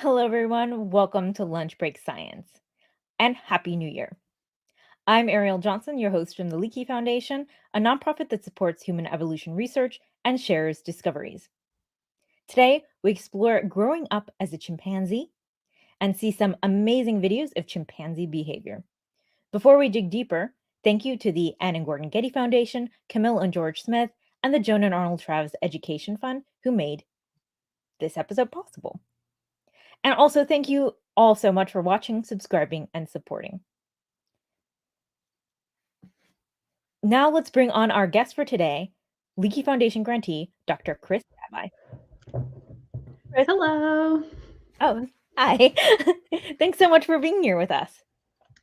Hello, everyone. Welcome to Lunch Break Science and Happy New Year. I'm Ariel Johnson, your host from the Leakey Foundation, a nonprofit that supports human evolution research and shares discoveries. Today, we explore growing up as a chimpanzee and see some amazing videos of chimpanzee behavior. Before we dig deeper, thank you to the Ann and Gordon Getty Foundation, Camille and George Smith, and the Joan and Arnold Travis Education Fund who made this episode possible. And also, thank you all so much for watching, subscribing, and supporting. Now let's bring on our guest for today, Leakey Foundation grantee, Dr. Kris Sabbi. Kris. Hello. Oh, hi. Thanks so much for being here with us.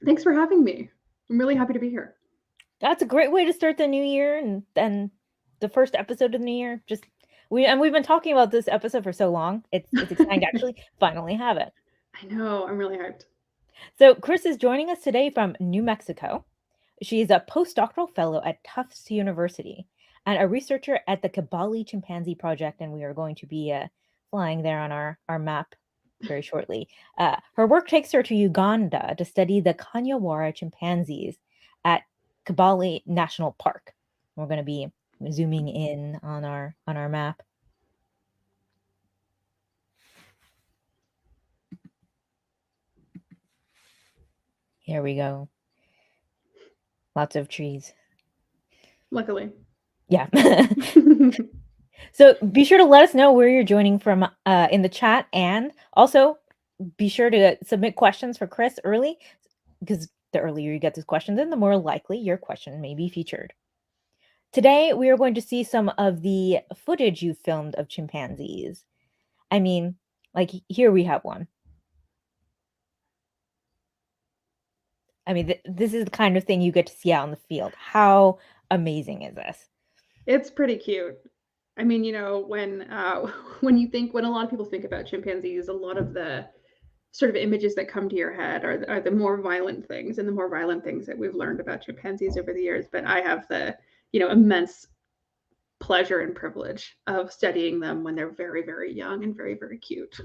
Thanks for having me. I'm really happy to be here. That's a great way to start the new year and then the first episode of the new year. We've been talking about this episode for so long. It's exciting to actually finally have it. I know. I'm really hyped. So Kris is joining us today from New Mexico. She is a postdoctoral fellow at Tufts University and a researcher at the Kibale Chimpanzee Project, and we are going to be flying there on our map very shortly. Her work takes her to Uganda to study the Kanyawara chimpanzees at Kibale National Park. We're going to be zooming in on our map. Here we go. Lots of trees. Luckily. Yeah. So be sure to let us know where you're joining from in the chat, and also be sure to submit questions for Kris early, because the earlier you get these questions in, the more likely your question may be featured. Today, we are going to see some of the footage you filmed of chimpanzees. I mean, like here we have one. I mean, this is the kind of thing you get to see out in the field. How amazing is this? It's pretty cute. I mean, when when a lot of people think about chimpanzees, a lot of the sort of images that come to your head are the more violent things, and the more violent things that we've learned about chimpanzees over the years. But I have the immense pleasure and privilege of studying them when they're very, very young and very, very cute.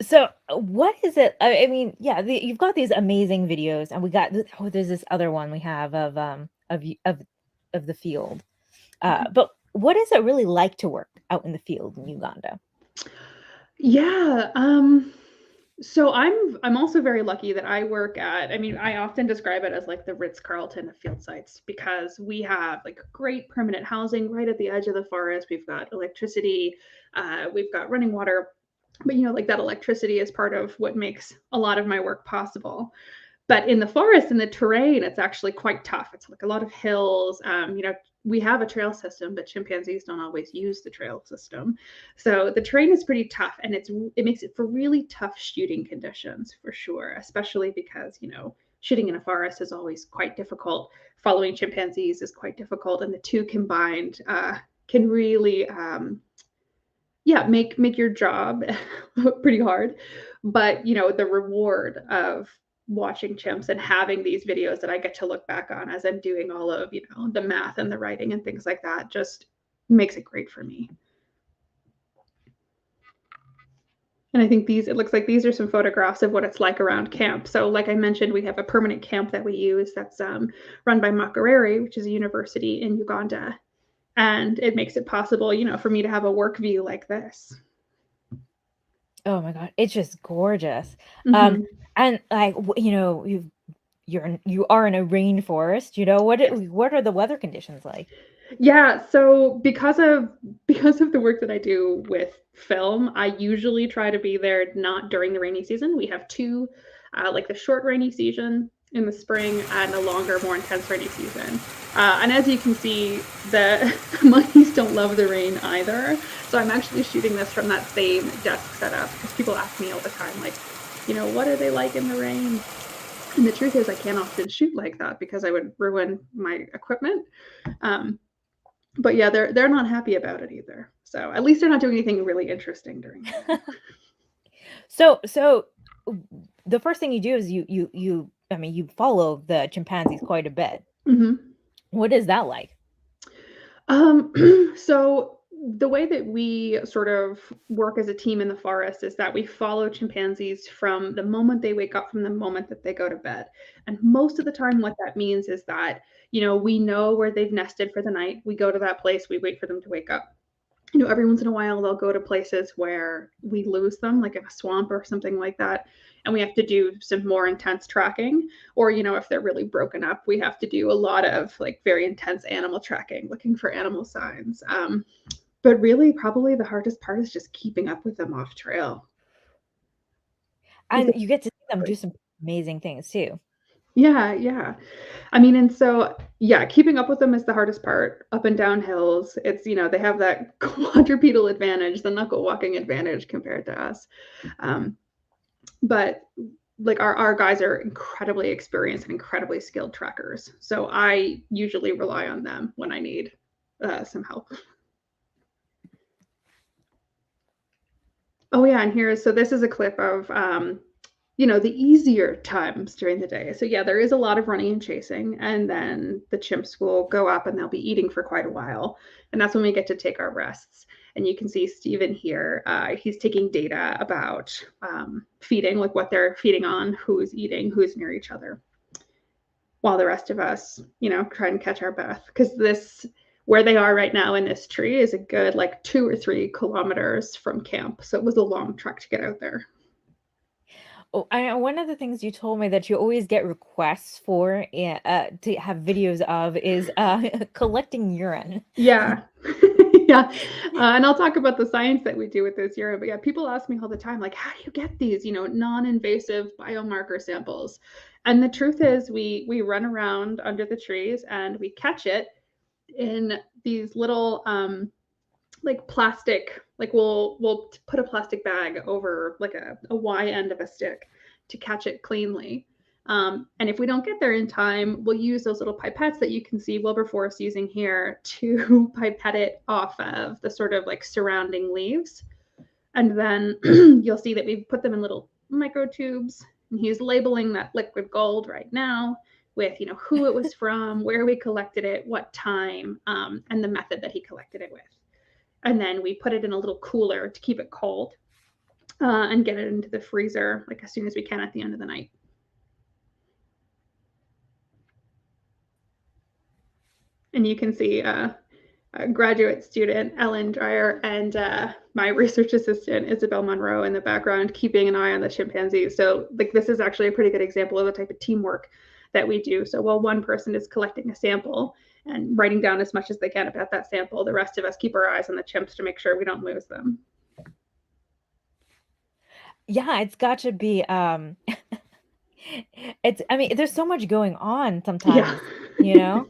So, what is it? I mean, yeah, you've got these amazing videos, and we got there's this other one we have of the field. But what is it really like to work out in the field in Uganda? Yeah. So I'm also very lucky that I work at, I mean, I often describe it as like the Ritz-Carlton of field sites, because we have like great permanent housing right at the edge of the forest. We've got electricity, we've got running water, but like that electricity is part of what makes a lot of my work possible. But in the forest, in the terrain, it's actually quite tough. It's like a lot of hills. We have a trail system, but chimpanzees don't always use the trail system. So the terrain is pretty tough, and it makes it for really tough shooting conditions for sure, especially because, shooting in a forest is always quite difficult. Following chimpanzees is quite difficult, and the two combined can really make your job pretty hard. But the reward of watching chimps and having these videos that I get to look back on as I'm doing all of the math and the writing and things like that just makes it great for me. And I think it looks like these are some photographs of what it's like around camp. So like I mentioned, we have a permanent camp that we use that's run by Makerere, which is a university in Uganda. And it makes it possible, for me to have a work view like this. Oh my God, it's just gorgeous. Mm-hmm. And like, you are in a rainforest. What are the weather conditions like? Yeah, so because of the work that I do with film, I usually try to be there not during the rainy season. We have two, like the short rainy season in the spring and a longer, more intense rainy season. And as you can see, the monkeys don't love the rain either. So I'm actually shooting this from that same desk setup, because people ask me all the time, like, what are they like in the rain? And the truth is, I can't often shoot like that because I would ruin my equipment. But yeah, they're not happy about it either. So at least they're not doing anything really interesting during it. So the first thing you do is you follow the chimpanzees quite a bit. Mm-hmm. What is that like? So the way that we sort of work as a team in the forest is that we follow chimpanzees from the moment they wake up, from the moment that they go to bed. And most of the time, what that means is that, we know where they've nested for the night. We go to that place, we wait for them to wake up. Every once in a while they'll go to places where we lose them, like in a swamp or something like that. And we have to do some more intense tracking. Or, if they're really broken up, we have to do a lot of like very intense animal tracking, looking for animal signs. But really, probably the hardest part is just keeping up with them off trail. And you get to see them do some amazing things too. Yeah, yeah. I mean, and so, yeah, keeping up with them is the hardest part. Up and down hills, it's, they have that quadrupedal advantage, the knuckle walking advantage compared to us. But like our guys are incredibly experienced and incredibly skilled trackers. So I usually rely on them when I need some help. Oh yeah, and so this is a clip of the easier times during the day. So yeah, there is a lot of running and chasing, and then the chimps will go up and they'll be eating for quite a while, and that's when we get to take our rests. And you can see Steven here, he's taking data about feeding, like what they're feeding on, who's eating, who's near each other, while the rest of us, try and catch our breath. Because where they are right now in this tree is a good like 2 or 3 kilometers from camp. So it was a long trek to get out there. Oh, one of the things you told me that you always get requests for to have videos of is collecting urine. Yeah. Yeah. And I'll talk about the science that we do with this urine. But yeah, people ask me all the time, like, how do you get these, non-invasive biomarker samples? And the truth is we run around under the trees and we catch it in these little like plastic, like we'll put a plastic bag over like a Y end of a stick to catch it cleanly. And if we don't get there in time, we'll use those little pipettes that you can see Wilberforce using here to pipette it off of the sort of like surrounding leaves. And then you'll see that we've put them in little micro tubes, and he's labeling that liquid gold right now with, who it was from, where we collected it, what time, and the method that he collected it with. And then we put it in a little cooler to keep it cold and get it into the freezer like as soon as we can at the end of the night. And you can see a graduate student, Ellen Dreyer, and my research assistant, Isabel Monroe, in the background, keeping an eye on the chimpanzees. So like this is actually a pretty good example of the type of teamwork that we do. So while one person is collecting a sample and writing down as much as they can about that sample, the rest of us keep our eyes on the chimps to make sure we don't lose them. Yeah, it's got to be I mean, there's so much going on Yeah. sometimes, you know?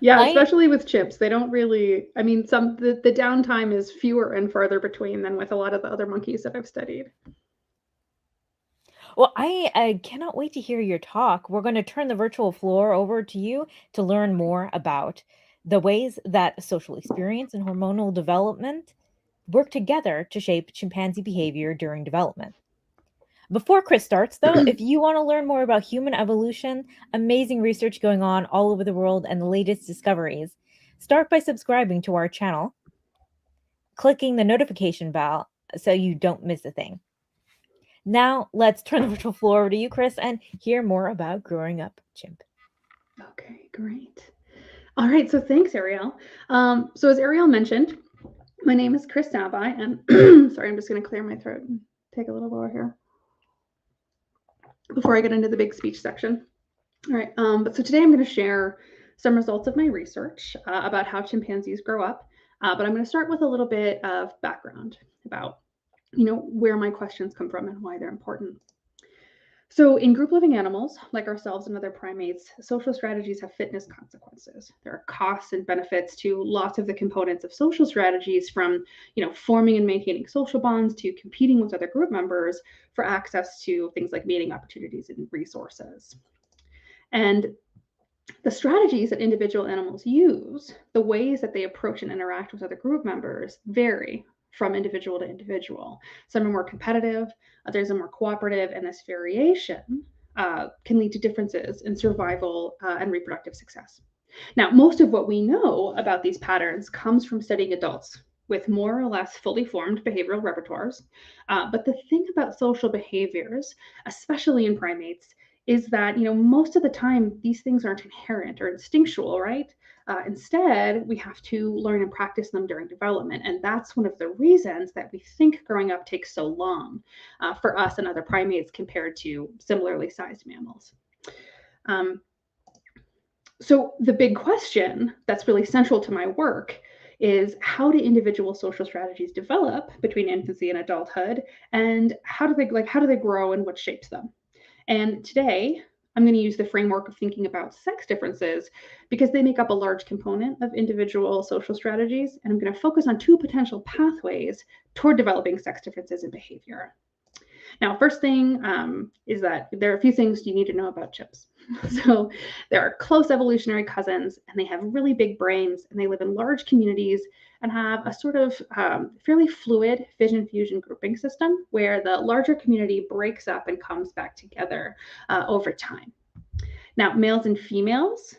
Yeah, I especially with chimps. They don't really, I mean, the downtime is fewer and farther between than with a lot of the other monkeys that I've studied. Well, I cannot wait to hear your talk. We're going to turn the virtual floor over to you to learn more about the ways that social experience and hormonal development work together to shape chimpanzee behavior during development. Before Kris starts, though, if you want to learn more about human evolution, amazing research going on all over the world, and the latest discoveries, start by subscribing to our channel, clicking the notification bell so you don't miss a thing. Now, let's turn the virtual floor over to you, Kris, and hear more about growing up chimp. Okay, great. All right, so thanks, Ariel. So as Ariel mentioned, my name is Kris Sabbi, and sorry, I'm just going to clear my throat and take a little blower here before I get into the big speech section. All right, but so today I'm going to share some results of my research about how chimpanzees grow up, but I'm going to start with a little bit of background about, where my questions come from and why they're important. So in group living animals, like ourselves and other primates, social strategies have fitness consequences. There are costs and benefits to lots of the components of social strategies, from, forming and maintaining social bonds to competing with other group members for access to things like mating opportunities and resources. And the strategies that individual animals use, the ways that they approach and interact with other group members, vary from individual to individual. Some are more competitive, others are more cooperative, and this variation can lead to differences in survival and reproductive success. Now, most of what we know about these patterns comes from studying adults with more or less fully formed behavioral repertoires. But the thing about social behaviors, especially in primates, is that most of the time these things aren't inherent or instinctual, right? Instead, we have to learn and practice them during development, and that's one of the reasons that we think growing up takes so long for us and other primates compared to similarly sized mammals. Um, so the big question that's really central to my work is, how do individual social strategies develop between infancy and adulthood, and how do they grow and what shapes them? And today I'm going to use the framework of thinking about sex differences because they make up a large component of individual social strategies, and I'm going to focus on two potential pathways toward developing sex differences in behavior. Now, first thing is that there are a few things you need to know about chimps. So they are close evolutionary cousins, and they have really big brains, and they live in large communities and have a sort of fairly fluid fission fusion grouping system where the larger community breaks up and comes back together over time. Now, males and females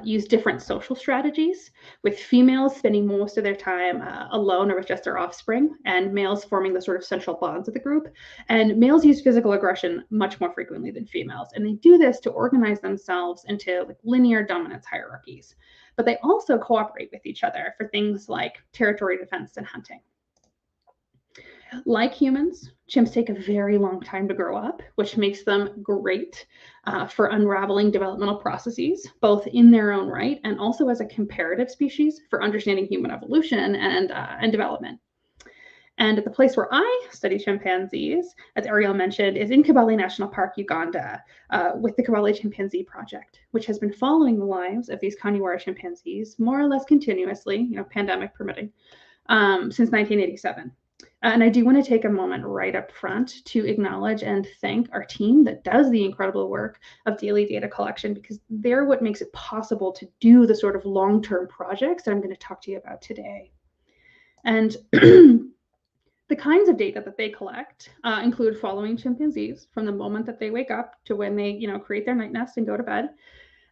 use different social strategies, with females spending most of their time alone or with just their offspring, and males forming the sort of central bonds of the group. And males use physical aggression much more frequently than females, and they do this to organize themselves into linear dominance hierarchies. But they also cooperate with each other for things like territory defense and hunting. Like humans, chimps take a very long time to grow up, which makes them great for unraveling developmental processes, both in their own right and also as a comparative species for understanding human evolution and development. And the place where I study chimpanzees, as Ariel mentioned, is in Kibale National Park, Uganda, with the Kibale Chimpanzee Project, which has been following the lives of these Kaniwara chimpanzees more or less continuously, pandemic permitting, since 1987. And I do want to take a moment right up front to acknowledge and thank our team that does the incredible work of daily data collection, because they're what makes it possible to do the sort of long-term projects that I'm going to talk to you about today. And the kinds of data that they collect include following chimpanzees from the moment that they wake up to when they, create their night nest and go to bed.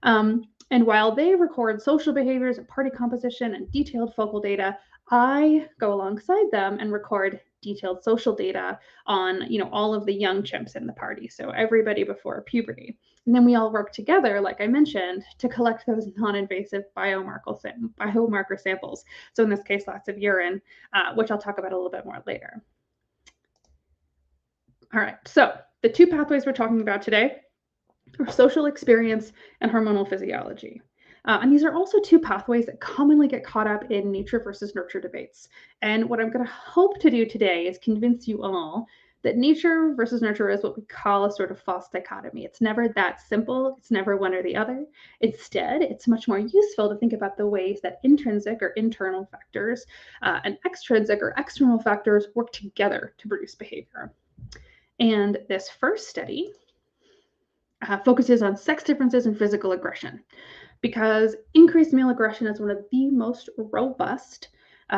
And while they record social behaviors and party composition and detailed focal data, I go alongside them and record detailed social data on, all of the young chimps in the party. So everybody before puberty. And then we all work together, like I mentioned, to collect those non-invasive biomarker samples. So in this case, lots of urine, which I'll talk about a little bit more later. All right, so the two pathways we're talking about today are social experience and hormonal physiology. And these are also two pathways that commonly get caught up in nature versus nurture debates. And what I'm going to hope to do today is convince you all that nature versus nurture is what we call a sort of false dichotomy. It's never that simple. It's never one or the other. Instead, it's much more useful to think about the ways that intrinsic or internal factors and extrinsic or external factors work together to produce behavior. And this first study focuses on sex differences in physical aggression, because increased male aggression is one of the most robust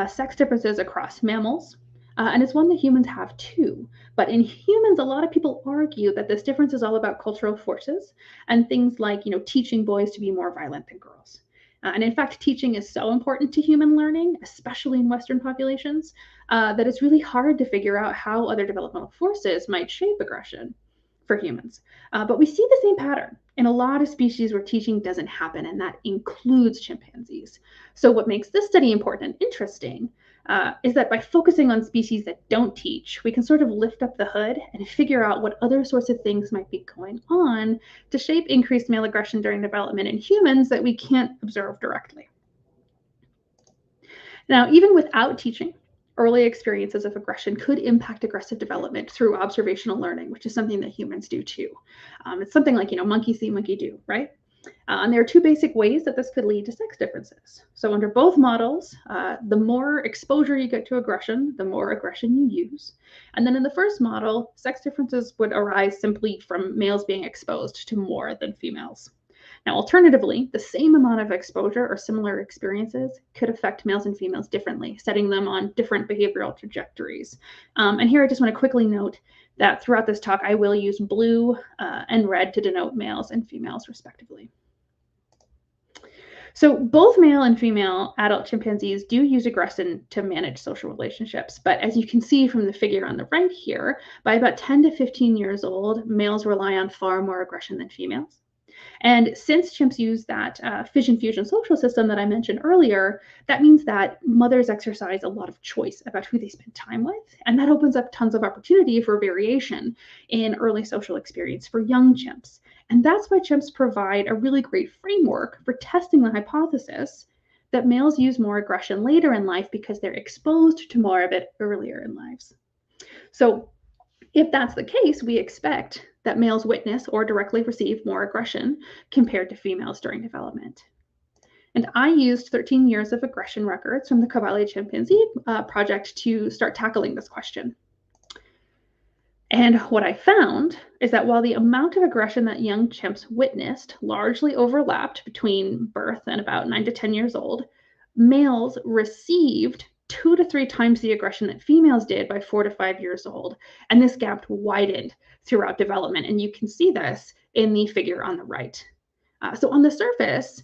sex differences across mammals, and it's one that humans have too. But in humans, a lot of people argue that this difference is all about cultural forces and things like, teaching boys to be more violent than girls. And in fact, teaching is so important to human learning, especially in Western populations, that it's really hard to figure out how other developmental forces might shape aggression for humans. But we see the same pattern in a lot of species where teaching doesn't happen, and that includes chimpanzees. So what makes this study important and interesting is that by focusing on species that don't teach, we can sort of lift up the hood and figure out what other sorts of things might be going on to shape increased male aggression during development in humans that we can't observe directly. Now, even without teaching, early experiences of aggression could impact aggressive development through observational learning, which is something that humans do too. It's something like, monkey see, monkey do, right? And there are two basic ways that this could lead to sex differences. So under both models, the more exposure you get to aggression, the more aggression you use. And then in the first model, sex differences would arise simply from males being exposed to more than females. Now, alternatively, the same amount of exposure or similar experiences could affect males and females differently, setting them on different behavioral trajectories. And here I just want to quickly note that throughout this talk, I will use blue and red to denote males and females respectively. So both male and female adult chimpanzees do use aggression to manage social relationships. But as you can see from the figure on the right here, by about 10 to 15 years old, males rely on far more aggression than females. And since chimps use that fission fusion social system that I mentioned earlier, that means that mothers exercise a lot of choice about who they spend time with. And that opens up tons of opportunity for variation in early social experience for young chimps. And that's why chimps provide a really great framework for testing the hypothesis that males use more aggression later in life because they're exposed to more of it earlier in lives. So if that's the case, we expect that males witness or directly receive more aggression compared to females during development. And I used 13 years of aggression records from the Kavali Chimpanzee project to start tackling this question. And what I found is that while the amount of aggression that young chimps witnessed largely overlapped between birth and about 9 to 10 years old, males received 2 to 3 times the aggression that females did by 4 to 5 years old. And this gap widened throughout development. And you can see this in the figure on the right. So on the surface,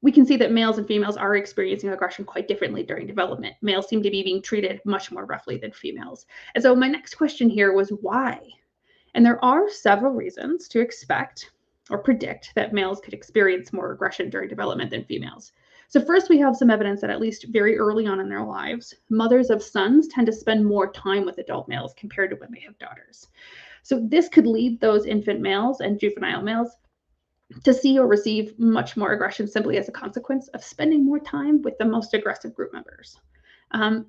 we can see that males and females are experiencing aggression quite differently during development. Males seem to be being treated much more roughly than females. And so my next question here was why? And there are several reasons to expect or predict that males could experience more aggression during development than females. So first, we have some evidence that at least very early on in their lives, mothers of sons tend to spend more time with adult males compared to when they have daughters. So this could lead those infant males and juvenile males to see or receive much more aggression simply as a consequence of spending more time with the most aggressive group members.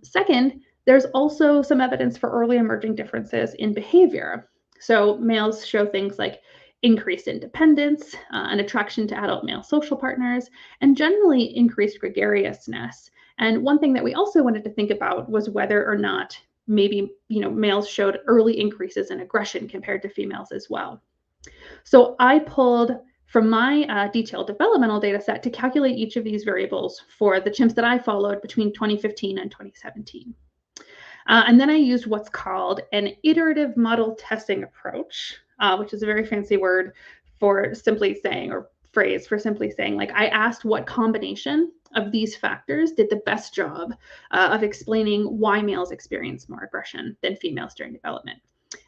Second, there's also some evidence for early emerging differences in behavior. So males show things like increased independence, an attraction to adult male social partners, and generally increased gregariousness. And one thing that we also wanted to think about was whether or not maybe males showed early increases in aggression compared to females as well. So I pulled from my detailed developmental data set to calculate each of these variables for the chimps that I followed between 2015 and 2017. And then I used what's called an iterative model testing approach, which is a very fancy word for simply saying, or phrase for simply saying, like I asked what combination of these factors did the best job of explaining why males experience more aggression than females during development.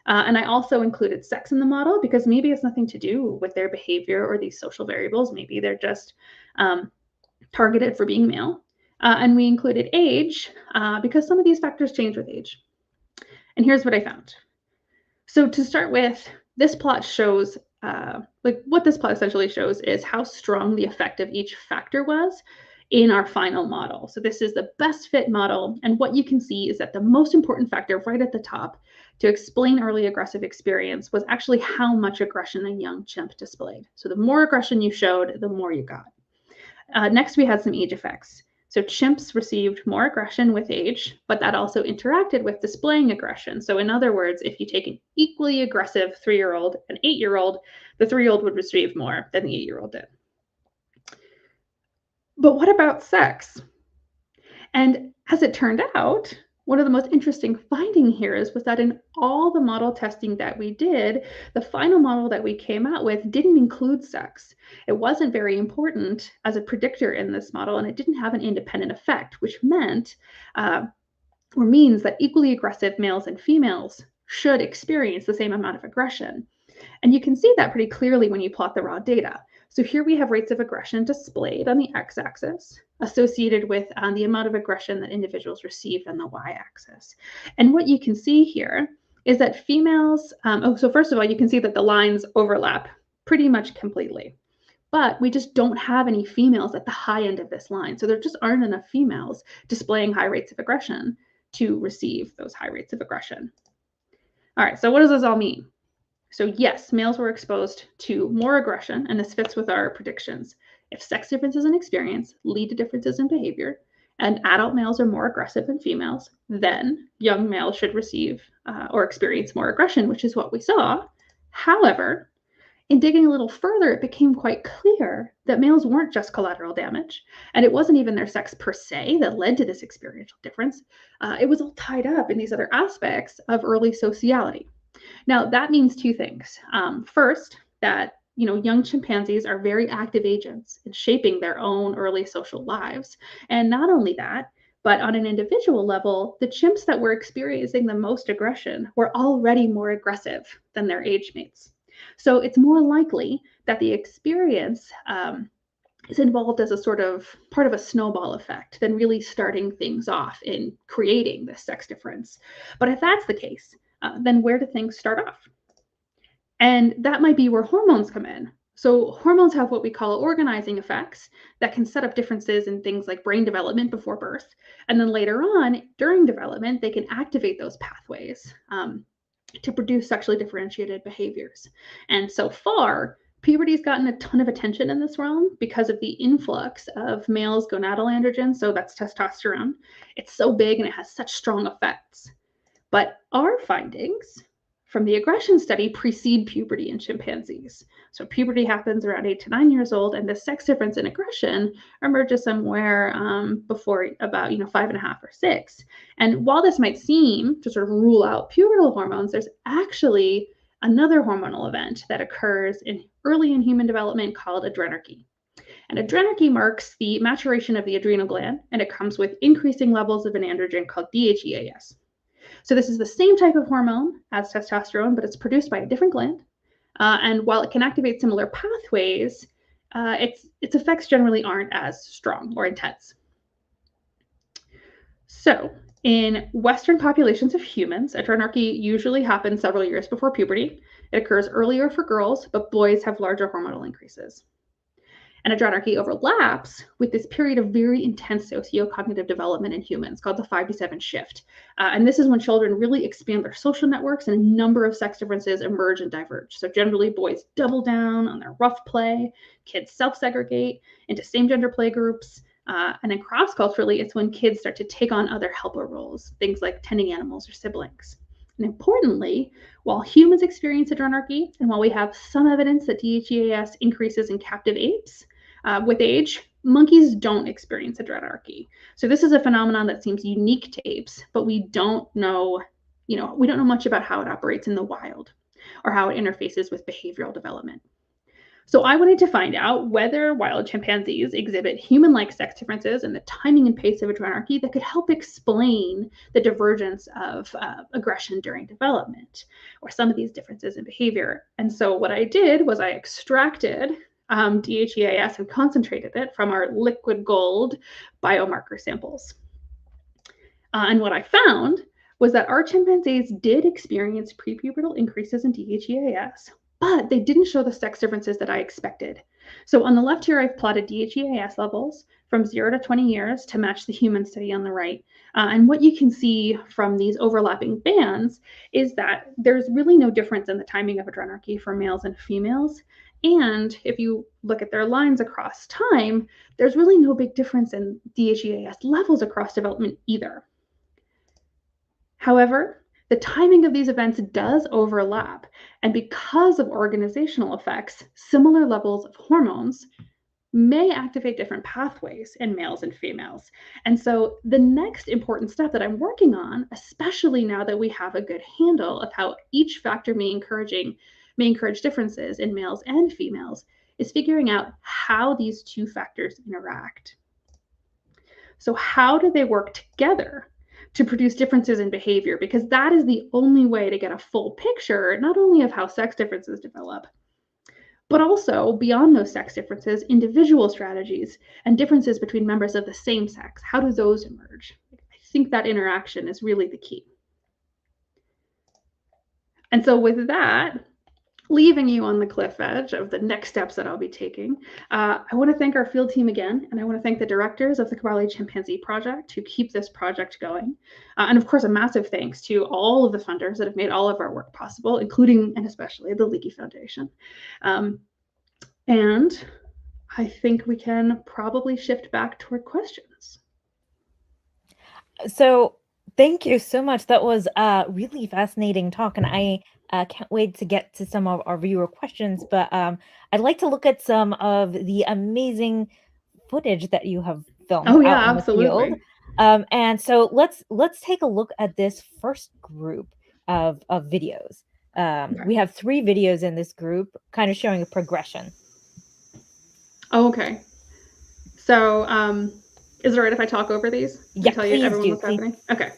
And I also included sex in the model because maybe it's nothing to do with their behavior or these social variables. Maybe they're just targeted for being male. And we included age because some of these factors change with age. And here's what I found. So to start with, this plot shows, what this plot essentially shows is how strong the effect of each factor was in our final model. So this is the best fit model. And what you can see is that the most important factor right at the top to explain early aggressive experience was actually how much aggression a young chimp displayed. So the more aggression you showed, the more you got. Next, we had some age effects. So chimps received more aggression with age, but that also interacted with displaying aggression. So in other words, if you take an equally aggressive 3-year-old and 8-year-old, the 3-year-old would receive more than the 8-year-old did. But what about sex? And as it turned out, one of the most interesting findings here was that in all the model testing that we did, the final model that we came out with didn't include sex. It wasn't very important as a predictor in this model, and it didn't have an independent effect, which meant or means that equally aggressive males and females should experience the same amount of aggression. And you can see that pretty clearly when you plot the raw data. So here we have rates of aggression displayed on the x-axis, associated with the amount of aggression that individuals received on the y-axis. And what you can see here is that females, so first of all, you can see that the lines overlap pretty much completely. But we just don't have any females at the high end of this line. So there just aren't enough females displaying high rates of aggression to receive those high rates of aggression. All right, so what does this all mean? So yes, males were exposed to more aggression, and this fits with our predictions. If sex differences in experience lead to differences in behavior, and adult males are more aggressive than females, then young males should receive or experience more aggression, which is what we saw. However, in digging a little further, it became quite clear that males weren't just collateral damage, and it wasn't even their sex per se that led to this experiential difference. It was all tied up in these other aspects of early sociality. Now, that means two things. First, that young chimpanzees are very active agents in shaping their own early social lives. And not only that, but on an individual level, the chimps that were experiencing the most aggression were already more aggressive than their age mates. So it's more likely that the experience is involved as a sort of part of a snowball effect than really starting things off in creating this sex difference. But if that's the case, then where do things start off? And that might be where hormones come in. So hormones have what we call organizing effects that can set up differences in things like brain development before birth. And then later on, during development, they can activate those pathways to produce sexually differentiated behaviors. And so far, puberty's gotten a ton of attention in this realm because of the influx of males' gonadal androgen, so that's testosterone. It's so big and it has such strong effects. But our findings from the aggression study precede puberty in chimpanzees. So puberty happens around 8 to 9 years old, and the sex difference in aggression emerges somewhere before about 5.5 or 6. And while this might seem to sort of rule out pubertal hormones, there's actually another hormonal event that occurs early in human development called adrenarche. And adrenarche marks the maturation of the adrenal gland, and it comes with increasing levels of an androgen called DHEAS. So this is the same type of hormone as testosterone, but it's produced by a different gland. And while it can activate similar pathways, its effects generally aren't as strong or intense. So in Western populations of humans, adrenarche usually happens several years before puberty. It occurs earlier for girls, but boys have larger hormonal increases. And adrenarche overlaps with this period of very intense sociocognitive development in humans called the 5 to 7 shift. And this is when children really expand their social networks and a number of sex differences emerge and diverge. So generally, boys double down on their rough play, kids self-segregate into same-gender play groups, and then cross-culturally, it's when kids start to take on other helper roles, things like tending animals or siblings. And importantly, while humans experience adrenarche, and while we have some evidence that DHEAS increases in captive apes with age, monkeys don't experience adrenarche. So this is a phenomenon that seems unique to apes, but we don't know much about how it operates in the wild or how it interfaces with behavioral development. So I wanted to find out whether wild chimpanzees exhibit human-like sex differences in the timing and pace of adrenarche that could help explain the divergence of aggression during development, or some of these differences in behavior. And so what I did was I extracted DHEAS and concentrated it from our liquid gold biomarker samples. And what I found was that our chimpanzees did experience prepubertal increases in DHEAS, but they didn't show the sex differences that I expected. So on the left here, I've plotted DHEAS levels from 0 to 20 years to match the human study on the right. And what you can see from these overlapping bands is that there's really no difference in the timing of adrenarche for males and females. And if you look at their lines across time, there's really no big difference in DHEAS levels across development either. However, the timing of these events does overlap, and because of organizational effects, similar levels of hormones may activate different pathways in males and females. And so the next important step that I'm working on, especially now that we have a good handle of how each factor may encourage differences in males and females, is figuring out how these two factors interact. So how do they work together to produce differences in behavior? Because that is the only way to get a full picture, not only of how sex differences develop, but also beyond those sex differences, individual strategies and differences between members of the same sex. How do those emerge? I think that interaction is really the key. And so with that, leaving you on the cliff edge of the next steps that I'll be taking, I want to thank our field team again, and I want to thank the directors of the Kibale Chimpanzee Project who keep this project going. And of course, a massive thanks to all of the funders that have made all of our work possible, including and especially the Leakey Foundation. And I think we can probably shift back toward questions. So thank you so much. That was a really fascinating talk, and I can't wait to get to some of our viewer questions. But I'd like to look at some of the amazing footage that you have filmed Oh yeah, out in absolutely. the field. And so let's take a look at this first group of videos. We have 3 videos in this group kind of showing a progression. Oh, okay. So, is it all right if I talk over these Yeah, and tell you please everyone do. what's happening? Okay.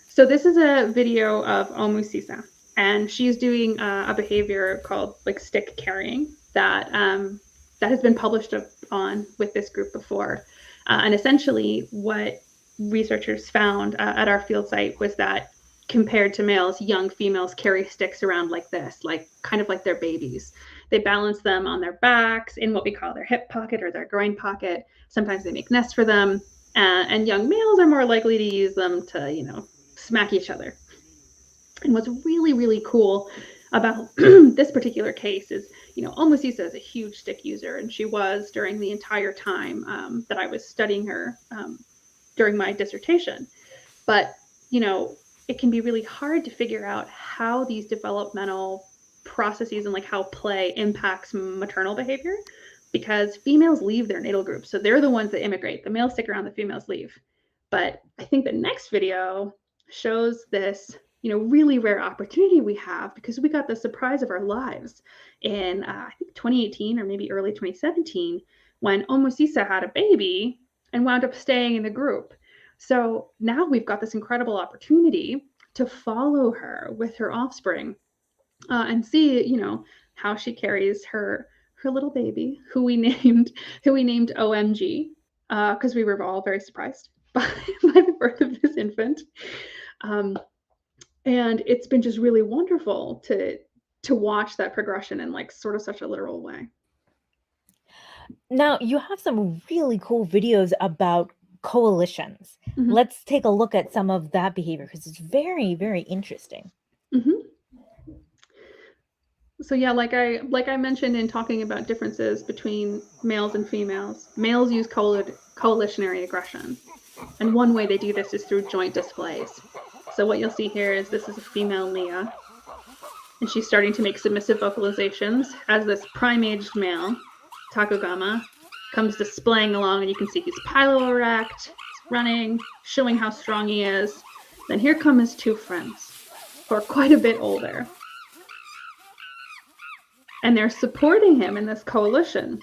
So this is a video of Omusisa, and she's doing a behavior called like stick carrying that that has been published on with this group before. And essentially, what researchers found at our field site was that compared to males, young females carry sticks around like this, like kind of like they're babies. They balance them on their backs in what we call their hip pocket or their groin pocket. Sometimes they make nests for them, and young males are more likely to use them to, smack each other. And what's really, really cool about this particular case is, Omusisa is a huge stick user, and she was during the entire time that I was studying her during my dissertation. But, it can be really hard to figure out how these developmental processes and like how play impacts maternal behavior, because females leave their natal group. So they're the ones that immigrate. The males stick around, the females leave. But I think the next video shows this, really rare opportunity we have, because we got the surprise of our lives in I think 2018 or maybe early 2017, when Omusisa had a baby and wound up staying in the group. So now we've got this incredible opportunity to follow her with her offspring and see, how she carries her little baby, who we named OMG, because we were all very surprised by the birth of this infant. And it's been just really wonderful to watch that progression in like sort of such a literal way. Now, you have some really cool videos about coalitions. Mm-hmm. Let's take a look at some of that behavior because it's very, very interesting. Mm-hmm. So yeah, like I mentioned in talking about differences between males and females, males use coalitionary aggression. And one way they do this is through joint displays. So what you'll see here is this is a female Mia, and she's starting to make submissive vocalizations as this prime-aged male, Takugama, comes displaying along, and you can see he's pilo-erect, he's running, showing how strong he is. Then here come his 2 friends, who are quite a bit older. And they're supporting him in this coalition,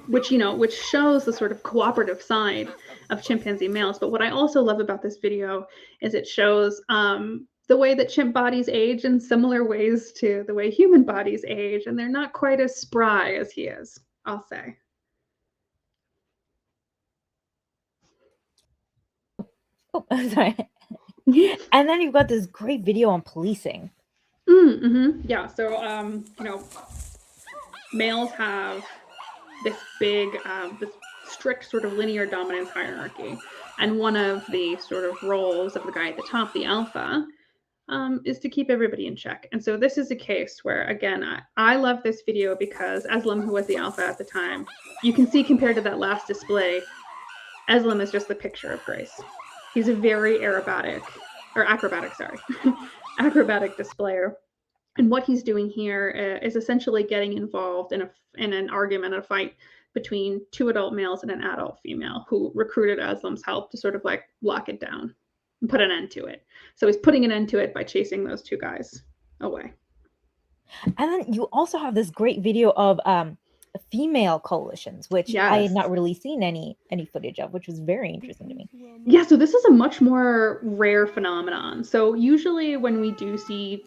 which shows the sort of cooperative side of chimpanzee males. But what I also love about this video is it shows the way that chimp bodies age in similar ways to the way human bodies age, and they're not quite as spry as he is, I'll say. Oh, sorry. And then you've got this great video on policing. Mm-hmm. Yeah, so males have this big, this strict sort of linear dominance hierarchy, and one of the sort of roles of the guy at the top, the alpha, is to keep everybody in check. And so this is a case where, again, I love this video because Eslam, who was the alpha at the time, you can see compared to that last display, Eslam is just the picture of grace. He's a very acrobatic displayer. And what he's doing here is essentially getting involved in an argument, a fight between 2 adult males and an adult female who recruited Aslam's help to sort of like lock it down and put an end to it. So he's putting an end to it by chasing those 2 guys away. And then you also have this great video of female coalitions, which I had not really seen any footage of, which was very interesting to me. Yeah, so this is a much more rare phenomenon. So usually when we do see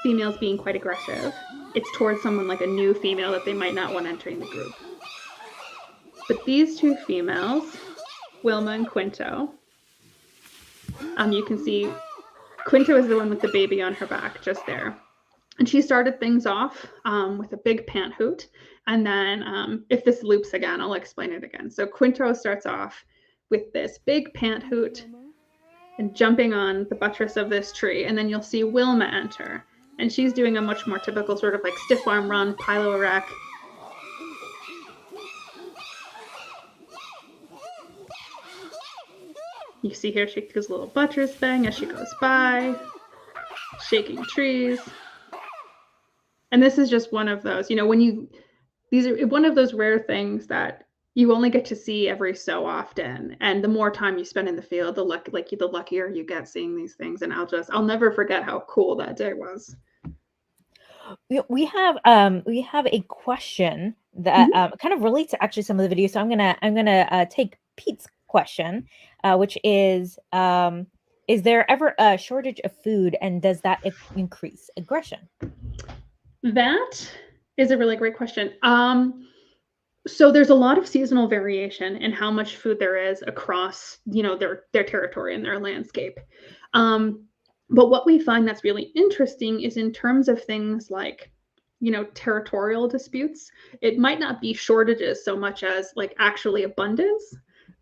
females being quite aggressive, it's towards someone like a new female that they might not want entering the group. But these 2 females, Wilma and Quinto, you can see Quinto is the one with the baby on her back just there. And she started things off with a big pant hoot. And then if this loops again, I'll explain it again. So Quinto starts off with this big pant hoot and jumping on the buttress of this tree. And then you'll see Wilma enter. And she's doing a much more typical sort of like stiff arm run, pilo-erect. You see here she does a little buttress thing as she goes by, shaking trees. And this is just one of those, these are one of those rare things that you only get to see every so often. And the more time you spend in the field, the luckier you get seeing these things. And I'll never forget how cool that day was. We have a question that kind of relates to actually some of the videos. So I'm gonna take Pete's question, which is there ever a shortage of food, and does that increase aggression? That is a really great question. So there's a lot of seasonal variation in how much food there is across, their territory and their landscape. But what we find that's really interesting is in terms of things like, territorial disputes. It might not be shortages so much as like actually abundance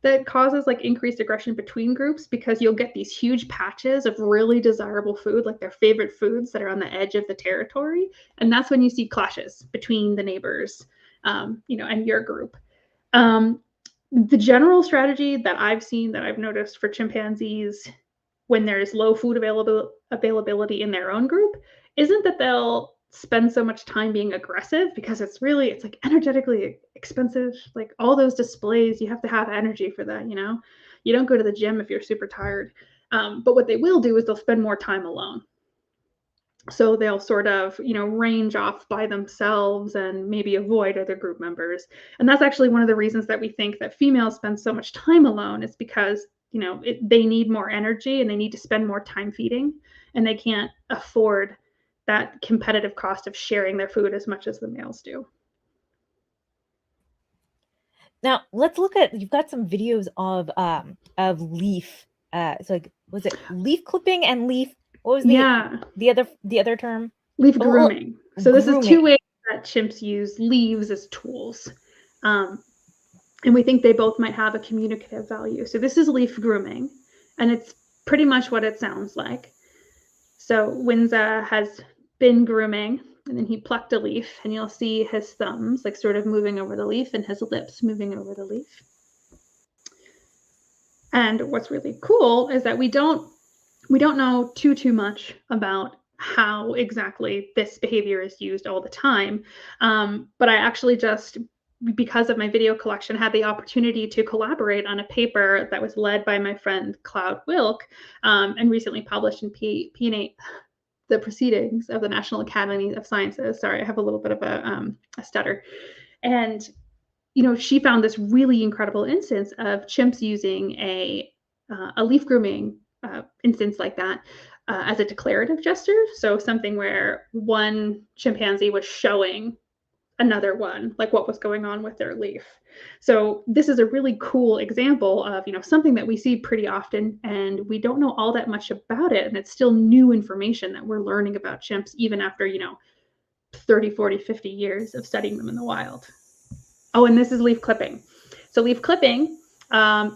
that causes like increased aggression between groups, because you'll get these huge patches of really desirable food, like their favorite foods that are on the edge of the territory. And that's when you see clashes between the neighbors, and your group. The general strategy that I've seen, that I've noticed for chimpanzees when there's low food availability in their own group, isn't that they'll spend so much time being aggressive, because it's like energetically expensive. Like all those displays, you have to have energy for that. You don't go to the gym if you're super tired. But what they will do is they'll spend more time alone. So they'll sort of, range off by themselves and maybe avoid other group members. And that's actually one of the reasons that we think that females spend so much time alone, is because, they need more energy and they need to spend more time feeding, and they can't afford that competitive cost of sharing their food as much as the males do. Now let's look at, you've got some videos of leaf. So like, was it leaf clipping and leaf? What was the other term? Leaf grooming. So this is two ways that chimps use leaves as tools. And we think they both might have a communicative value. So this is leaf grooming, and it's pretty much what it sounds like. So Winza has been grooming, and then he plucked a leaf, and you'll see his thumbs like sort of moving over the leaf and his lips moving over the leaf. And what's really cool is that we don't know too much about how exactly this behavior is used all the time. But I actually just, because of my video collection, had the opportunity to collaborate on a paper that was led by my friend Cloud Wilk, and recently published in PNA, the Proceedings of the National Academy of Sciences. Sorry, I have a little bit of a stutter. And, she found this really incredible instance of chimps using a leaf grooming instance like that as a declarative gesture. So something where one chimpanzee was showing another one like what was going on with their leaf. So this is a really cool example of something that we see pretty often, and we don't know all that much about it, and it's still new information that we're learning about chimps even after 30, 40, 50 years of studying them in the wild. Oh, and this is leaf clipping. So leaf clipping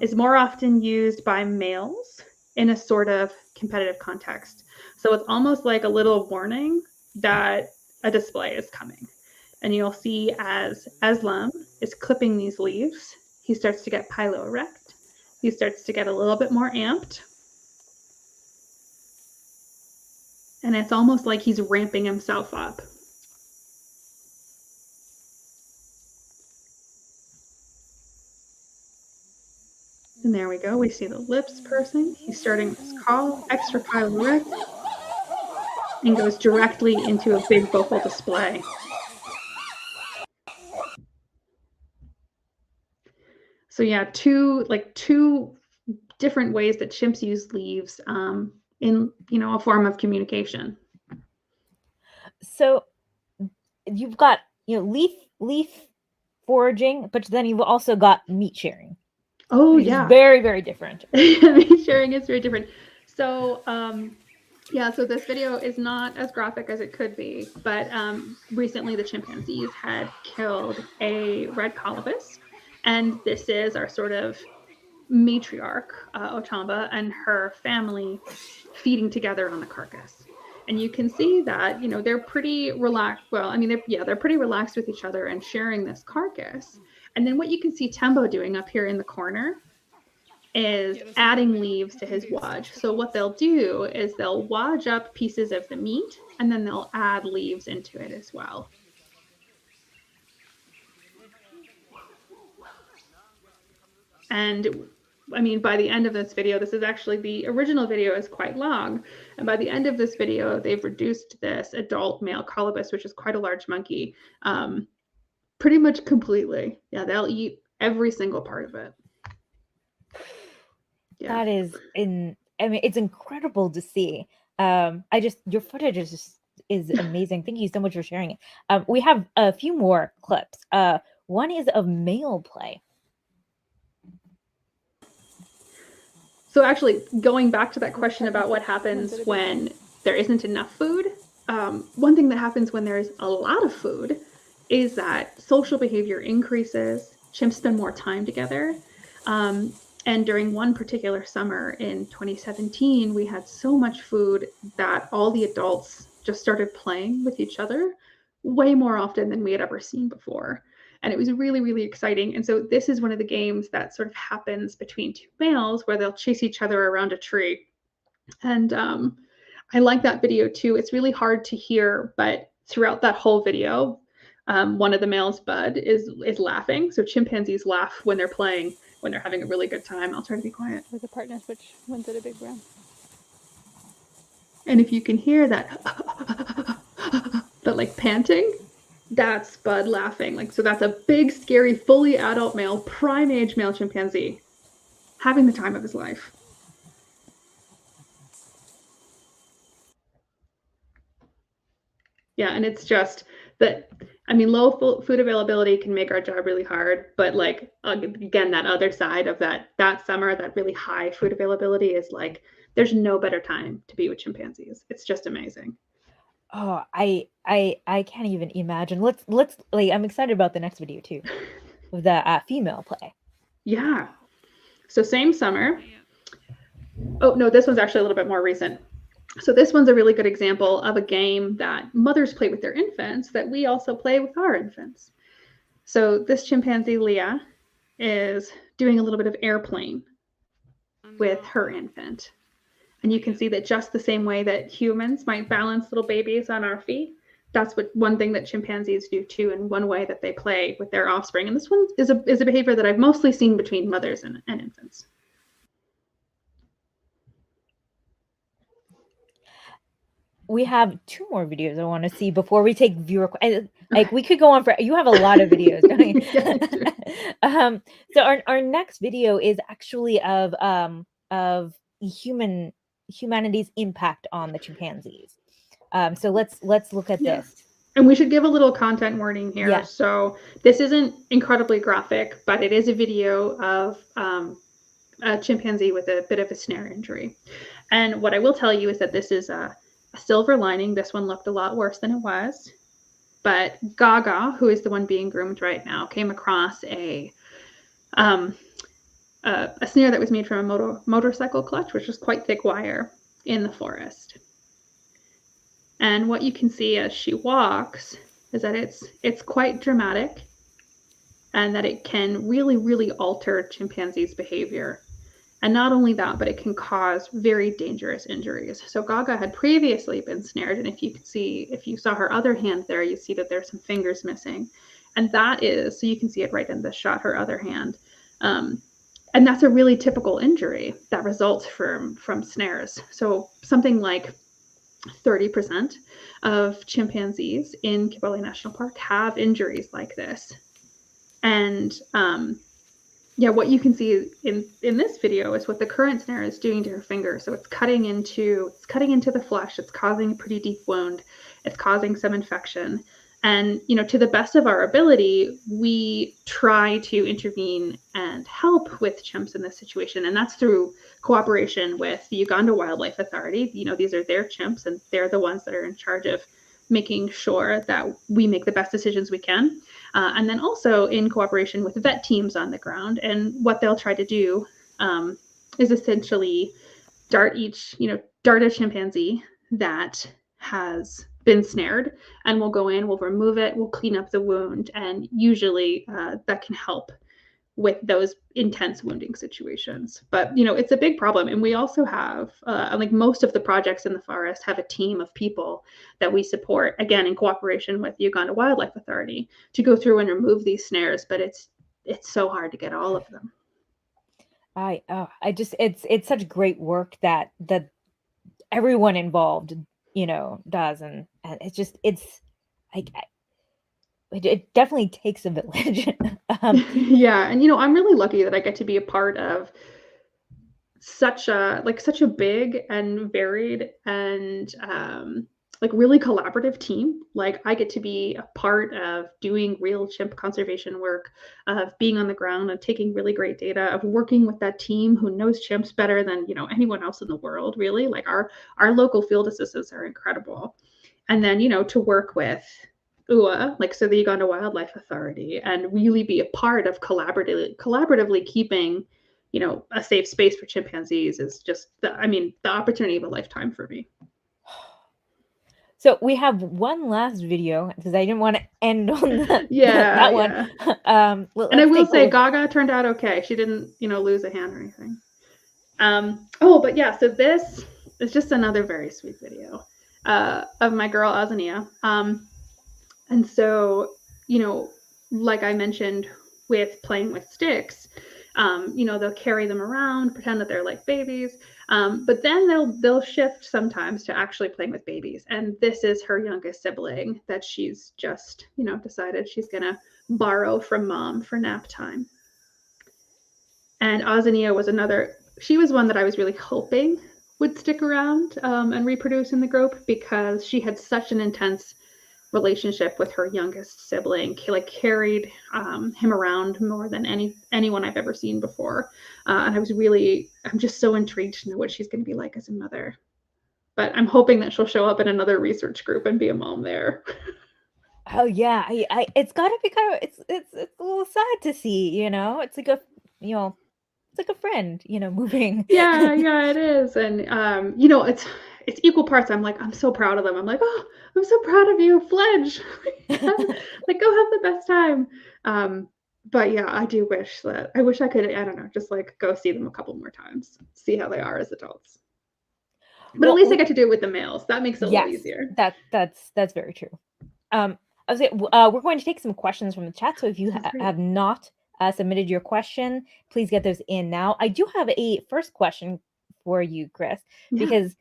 is more often used by males in a sort of competitive context. So it's almost like a little warning that a display is coming. And you'll see as Aslam is clipping these leaves, he starts to get piloerect. He starts to get a little bit more amped. And it's almost like he's ramping himself up. And there we go. We see the lips pursing. He's starting this call, extra piloerect, and goes directly into a big vocal display. So yeah, two different ways that chimps use leaves in a form of communication. So you've got leaf foraging, but then you've also got meat sharing. Oh yeah, very, very different. Meat sharing is very different. So so this video is not as graphic as it could be, but recently the chimpanzees had killed a red colobus, and this is our sort of matriarch, Otamba, and her family feeding together on the carcass. And you can see that, they're pretty relaxed. Well, I mean, they're pretty relaxed with each other and sharing this carcass. And then what you can see Tembo doing up here in the corner is adding leaves to his wodge. So what they'll do is they'll wodge up pieces of the meat, and then they'll add leaves into it as well. And I mean, by the end of this video, this is actually the original video is quite long. And by the end of this video, they've reduced this adult male colobus, which is quite a large monkey, pretty much completely. Yeah, they'll eat every single part of it. Yeah. That is I mean, it's incredible to see. Your footage is amazing. Thank you so much for sharing it. We have a few more clips. One is of male play. So actually, going back to that question about what happens when there isn't enough food, one thing that happens when there's a lot of food is that social behavior increases. Chimps spend more time together. And during one particular summer in 2017, we had so much food that all the adults just started playing with each other way more often than we had ever seen before. And it was really, really exciting. And so this is one of the games that sort of happens between two males where they'll chase each other around a tree. And I like that video too. It's really hard to hear, but throughout that whole video, one of the males, Bud, is laughing. So chimpanzees laugh when they're playing, when they're having a really good time. I'll try to be quiet. With the partners, which one's at a big room? And if you can hear that, that like panting, that's Bud laughing. Like, so that's a big, scary, fully adult male, prime age male chimpanzee having the time of his life. Yeah, and it's just that, I mean, low food availability can make our job really hard, but like, again, that other side of that summer, that really high food availability is like, there's no better time to be with chimpanzees. It's just amazing. Oh, I can't even imagine. Let's like, I'm excited about the next video too, of the female play. Yeah. So same summer. Oh no, this one's actually a little bit more recent. So this one's a really good example of a game that mothers play with their infants that we also play with our infants. So this chimpanzee, Leah, is doing a little bit of airplane with her infant. And you can see that just the same way that humans might balance little babies on our feet, that's one thing that chimpanzees do too, and one way that they play with their offspring. And this one is a behavior that I've mostly seen between mothers and infants. We have 2 more videos I want to see before we take viewer like we could go on for, you have a lot of videos, don't you? Yeah, so our next video is actually of humanity's impact on the chimpanzees. So let's look at this. And we should give a little content warning here. Yeah. So this isn't incredibly graphic, but it is a video of a chimpanzee with a bit of a snare injury. And what I will tell you is that this is a silver lining. This one looked a lot worse than it was. But Gaga, who is the one being groomed right now, came across a snare that was made from a motorcycle clutch, which is quite thick wire, in the forest. And what you can see as she walks is that it's quite dramatic, and that it can really, really alter chimpanzees' behavior. And not only that, but it can cause very dangerous injuries. So Gaga had previously been snared, and if you saw her other hand there, you see that there's some fingers missing. And that is, so you can see it right in the shot, her other hand. And that's a really typical injury that results from snares. So something like 30% of chimpanzees in Kibale National Park have injuries like this. And what you can see in this video is what the current snare is doing to her finger. So it's cutting into the flesh. It's causing a pretty deep wound. It's causing some infection. And, to the best of our ability, we try to intervene and help with chimps in this situation. And that's through cooperation with the Uganda Wildlife Authority. These are their chimps, and they're the ones that are in charge of making sure that we make the best decisions we can. And then also in cooperation with vet teams on the ground. And what they'll try to do is essentially dart a chimpanzee that has been snared, and we'll go in, we'll remove it, we'll clean up the wound, and usually that can help with those intense wounding situations. But it's a big problem, and we also have like most of the projects in the forest have a team of people that we support, again in cooperation with the Uganda Wildlife Authority, to go through and remove these snares. But it's so hard to get all of them. I just it's such great work that everyone involved, does, and it's like it definitely takes a village. Yeah, and I'm really lucky that I get to be a part of such a big and varied and like really collaborative team. Like I get to be a part of doing real chimp conservation work, of being on the ground and taking really great data, of working with that team who knows chimps better than anyone else in the world. Really, like our local field assistants are incredible, and then to work with UA, like so the Uganda Wildlife Authority, and really be a part of collaboratively keeping a safe space for chimpanzees is just the opportunity of a lifetime for me. So we have one last video because I didn't want to end on Yeah, that one. yeah. And I will say Gaga turned out okay. She didn't, lose a hand or anything. But yeah, so this is just another very sweet video of my girl Azania. And so, like I mentioned with playing with sticks, they'll carry them around, pretend that they're like babies. But then they'll shift sometimes to actually playing with babies. And this is her youngest sibling that she's just, decided she's gonna borrow from mom for nap time. And Azania she was one that I was really hoping would stick around and reproduce in the group because she had such an intense relationship with her youngest sibling, like carried him around more than anyone I've ever seen before. And I'm just so intrigued to know what she's going to be like as a mother. But I'm hoping that she'll show up in another research group and be a mom there. Oh yeah, I it's gotta be kind of it's a little sad to see, it's like it's like a friend, moving. Yeah, it is. And it's equal parts. I'm so proud of them. I'm like, oh, I'm so proud of you, Fledge. Like go have the best time. But yeah, I wish I could, I don't know, just like go see them a couple more times, see how they are as adults. But at least I get to do it with the males. That makes it a little easier. That's very true. I was we're going to take some questions from the chat. So if you have not submitted your question, please get those in now. I do have a first question for you, Kris, because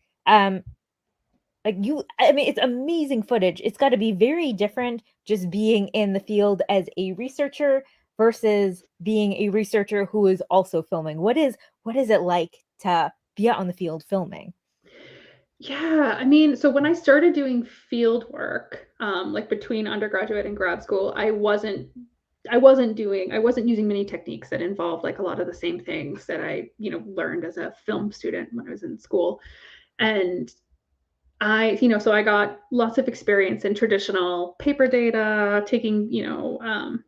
it's amazing footage. It's got to be very different just being in the field as a researcher versus being a researcher who is also filming. What is it like to be out on the field filming? Yeah, so when I started doing field work, like between undergraduate and grad school, I wasn't using many techniques that involved like a lot of the same things that I, learned as a film student when I was in school. And so I got lots of experience in traditional paper data, taking,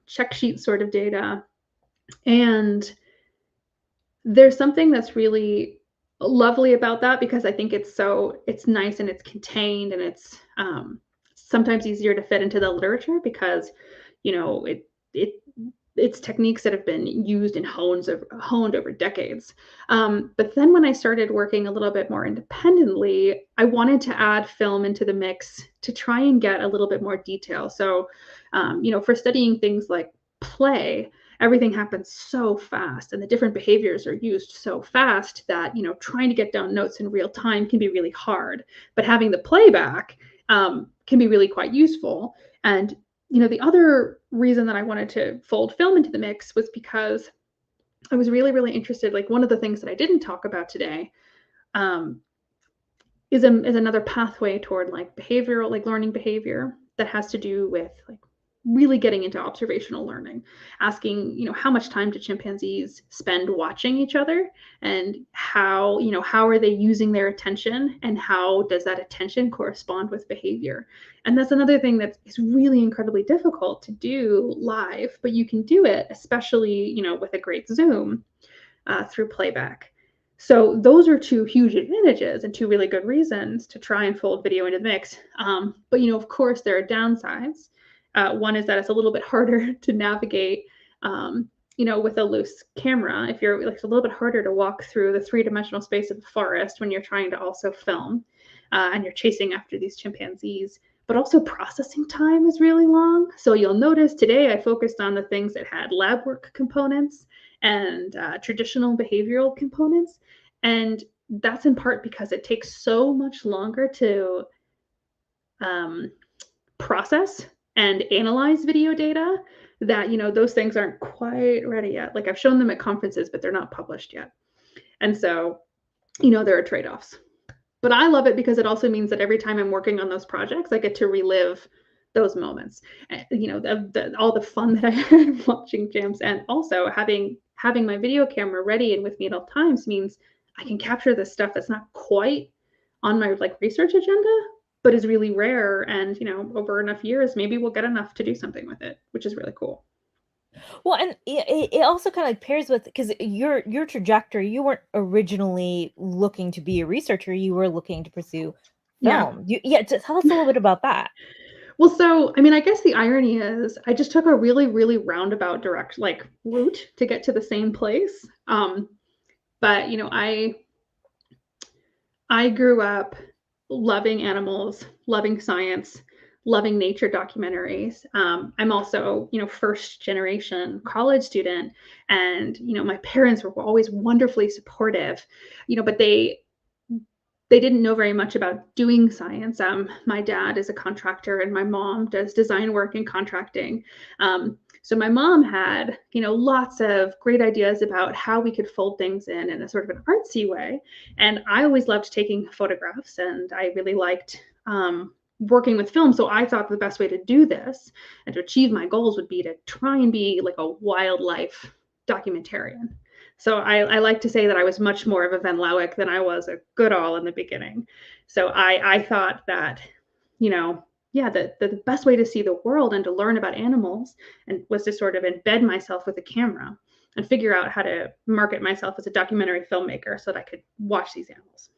check sheet sort of data. And there's something that's really lovely about that because I think it's nice and it's contained and it's sometimes easier to fit into the literature because, it's techniques that have been used and honed over decades. But then when I started working a little bit more independently, I wanted to add film into the mix to try and get a little bit more detail. So, for studying things like play, everything happens so fast and the different behaviors are used so fast that, trying to get down notes in real time can be really hard. But having the playback can be really quite useful. And the other reason that I wanted to fold film into the mix was because I was really, really interested. Like one of the things that I didn't talk about today is another pathway toward like behavioral, like learning behavior that has to do with like really getting into observational learning, asking, how much time do chimpanzees spend watching each other and how are they using their attention and how does that attention correspond with behavior? And that's another thing that is really incredibly difficult to do live, but you can do it, especially, with a great Zoom through playback. So those are two huge advantages and two really good reasons to try and fold video into the mix. But, of course, there are downsides. One is that it's a little bit harder to navigate, with a loose camera. If you're it's a little bit harder to walk through the three-dimensional space of the forest when you're trying to also film and you're chasing after these chimpanzees. But also processing time is really long. So you'll notice today I focused on the things that had lab work components. and traditional behavioral components. And that's in part because it takes so much longer to process and analyze video data that, those things aren't quite ready yet. Like I've shown them at conferences, but they're not published yet. And so, there are trade-offs. But I love it because it also means that every time I'm working on those projects, I get to relive those moments. All the fun that I had watching Chimps, and also having my video camera ready and with me at all times means I can capture this stuff that's not quite on my research agenda, but is really rare. And over enough years, maybe we'll get enough to do something with it, which is really cool. Well, and it also kind of pairs with, because your trajectory, you weren't originally looking to be a researcher, you were looking to pursue film. Just tell us a little bit about that. Well, so, I guess the irony is I just took a really, really roundabout route to get to the same place. But, I grew up loving animals, loving science, loving nature documentaries. I'm also, first generation college student, and, my parents were always wonderfully supportive, but they didn't know very much about doing science. My dad is a contractor and my mom does design work and contracting. So my mom had, lots of great ideas about how we could fold things in a sort of an artsy way. And I always loved taking photographs, and I really liked working with film. So I thought the best way to do this and to achieve my goals would be to try and be like a wildlife documentarian. So I like to say that I was much more of a Van Lauwick than I was a Goodall in the beginning. So I thought that, the best way to see the world and to learn about animals and was to sort of embed myself with a camera and figure out how to market myself as a documentary filmmaker so that I could watch these animals.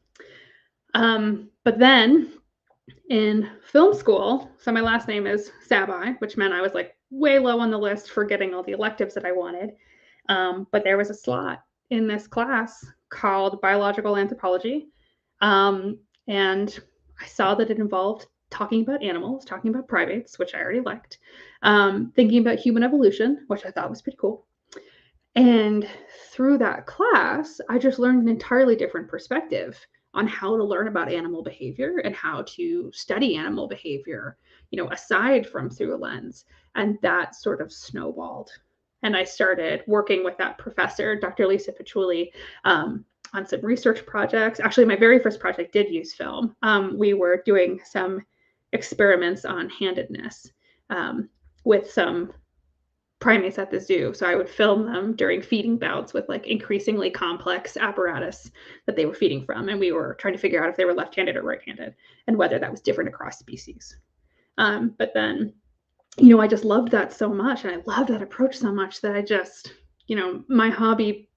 But then in film school, so my last name is Sabbi, which meant I was way low on the list for getting all the electives that I wanted. But there was a slot in this class called biological anthropology. And I saw that it involved talking about animals, talking about primates, which I already liked, thinking about human evolution, which I thought was pretty cool. And through that class, I just learned an entirely different perspective on how to learn about animal behavior and how to study animal behavior, aside from through a lens. And that sort of snowballed. And I started working with that professor, Dr. Lisa Paciulli, on some research projects. Actually, my very first project did use film. We were doing some experiments on handedness with some primates at the zoo. So I would film them during feeding bouts with increasingly complex apparatus that they were feeding from. And we were trying to figure out if they were left-handed or right-handed and whether that was different across species. But then, I just loved that so much. And I loved that approach so much that I just, my hobby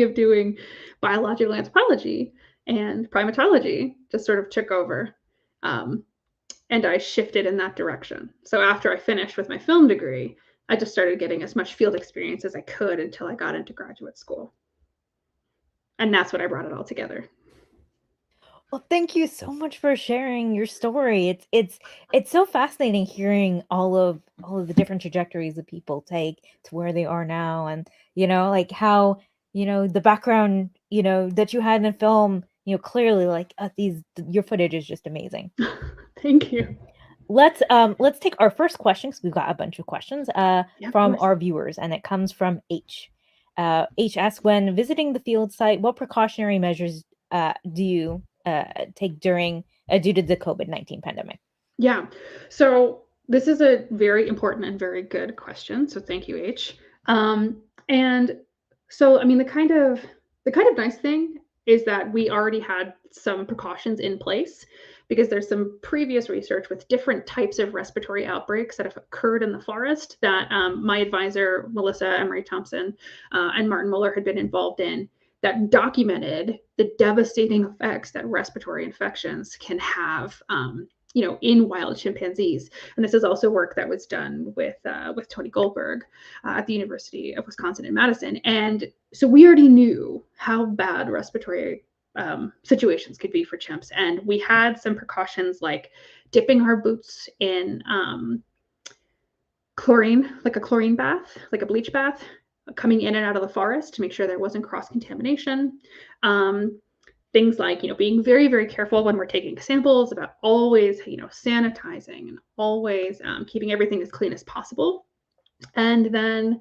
of doing biological anthropology and primatology just sort of took over. And I shifted in that direction. So after I finished with my film degree, I just started getting as much field experience as I could until I got into graduate school. And that's what I brought it all together. Well, thank you so much for sharing your story. It's so fascinating hearing all of the different trajectories that people take to where they are now, and how the background that you had in film, clearly your footage is just amazing. Thank you. Let's take our first question, because we've got a bunch of questions from our viewers, and it comes from H. H asks, when visiting the field site, what precautionary measures do you take due to the COVID-19 pandemic? Yeah, so this is a very important and very good question. So thank you, H. And so, the kind of nice thing is that we already had some precautions in place, because there's some previous research with different types of respiratory outbreaks that have occurred in the forest that my advisor, Melissa Emery Thompson, and Martin Muller had been involved in, that documented the devastating effects that respiratory infections can have, in wild chimpanzees. And this is also work that was done with Tony Goldberg at the University of Wisconsin in Madison. And so we already knew how bad respiratory situations could be for chimps. And we had some precautions like dipping our boots in chlorine, like a chlorine bath, like a bleach bath, coming in and out of the forest to make sure there wasn't cross-contamination. Things like, being very, very careful when we're taking samples about always, sanitizing and always keeping everything as clean as possible. And then,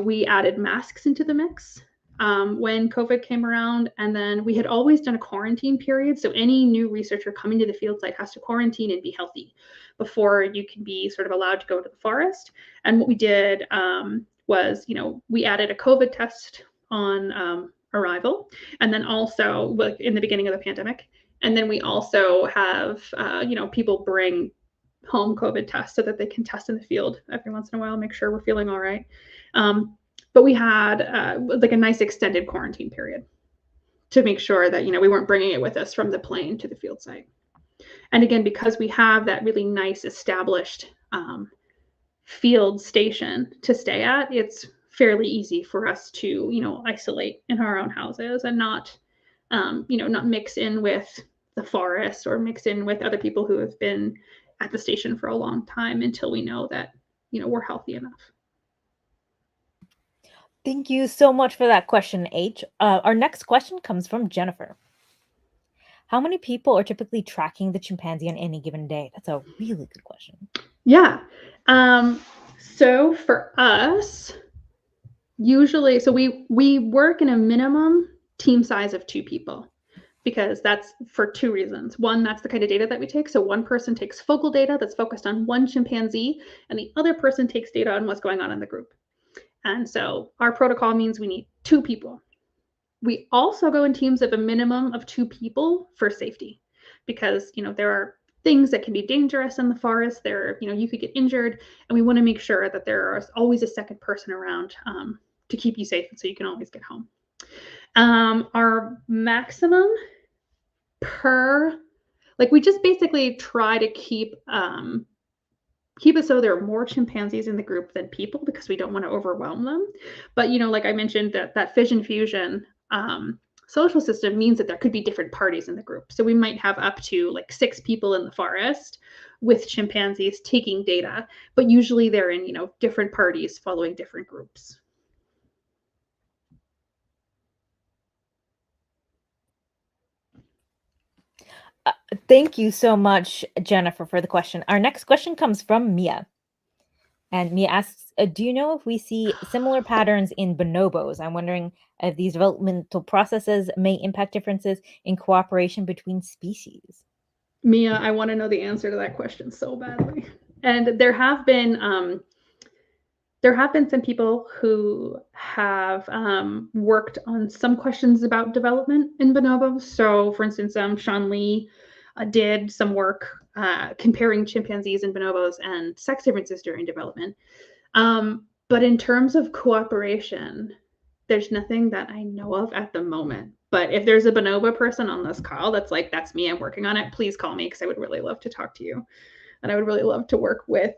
we added masks into the mix when COVID came around. And then we had always done a quarantine period. So any new researcher coming to the field site has to quarantine and be healthy before you can be sort of allowed to go to the forest. And what we did was, we added a COVID test on arrival, and then also in the beginning of the pandemic. And then we also have, people bring home COVID tests so that they can test in the field every once in a while, make sure we're feeling all right. But we had like a nice extended quarantine period to make sure that, we weren't bringing it with us from the plane to the field site. And again, because we have that really nice established field station to stay at, it's fairly easy for us to, isolate in our own houses and not mix in with the forest or mix in with other people who have been at the station for a long time until we know that, we're healthy enough. Thank you so much for that question, H. Our next question comes from Jennifer. How many people are typically tracking the chimpanzee on any given day? That's a really good question. Yeah. So for us, usually, so we work in a minimum team size of 2 people, because that's for 2 reasons. One, that's the kind of data that we take. So one person takes focal data that's focused on one chimpanzee, and the other person takes data on what's going on in the group. And so our protocol means we need 2 people. We also go in teams of a minimum of 2 people for safety, because, there are things that can be dangerous in the forest. There, you could get injured, and we want to make sure that there is always a second person around to keep you safe, and so you can always get home. Our maximum we just basically try to keep it so there are more chimpanzees in the group than people, because we don't want to overwhelm them. But, like I mentioned, that fission fusion social system means that there could be different parties in the group. So we might have up to 6 people in the forest with chimpanzees taking data, but usually they're in, different parties following different groups. Thank you so much, Jennifer, for the question. Our next question comes from Mia. And Mia asks, do you know if we see similar patterns in bonobos? I'm wondering if these developmental processes may impact differences in cooperation between species. Mia, I want to know the answer to that question so badly. And there have been some people who have worked on some questions about development in bonobos. So, for instance, Sean Lee did some work comparing chimpanzees and bonobos and sex differences during development. But in terms of cooperation, there's nothing that I know of at the moment. But if there's a bonobo person on this call that's me, I'm working on it, please call me, because I would really love to talk to you. And I would really love to work with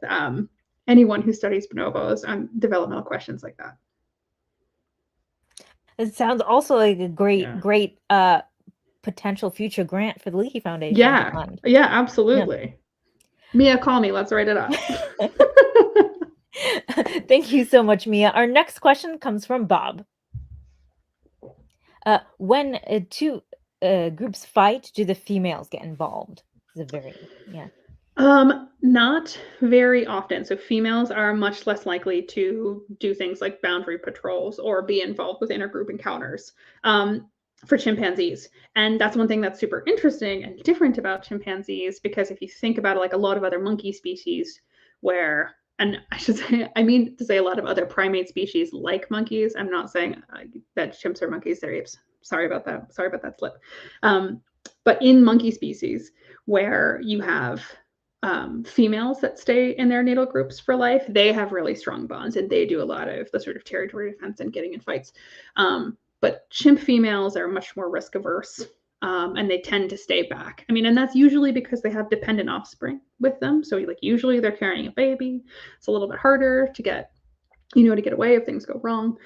anyone who studies bonobos on developmental questions like that. It sounds also like a great potential future grant for the Leakey Foundation. Yeah, absolutely. Yeah. Mia, call me. Let's write it up. Thank you so much, Mia. Our next question comes from Bob. When 2 groups fight, do the females get involved? This is not very often. So females are much less likely to do things like boundary patrols or be involved with intergroup encounters for chimpanzees. And that's one thing that's super interesting and different about chimpanzees, because if you think about it, a lot of other monkey species and I mean to say a lot of other primate species like monkeys. I'm not saying that chimps are monkeys, they're apes. Sorry about that slip. But in monkey species where you have females that stay in their natal groups for life, they have really strong bonds, and they do a lot of the sort of territory defense and getting in fights. But chimp females are much more risk averse, and they tend to stay back. I mean, and that's usually because they have dependent offspring with them. So usually they're carrying a baby. It's a little bit harder to get away if things go wrong.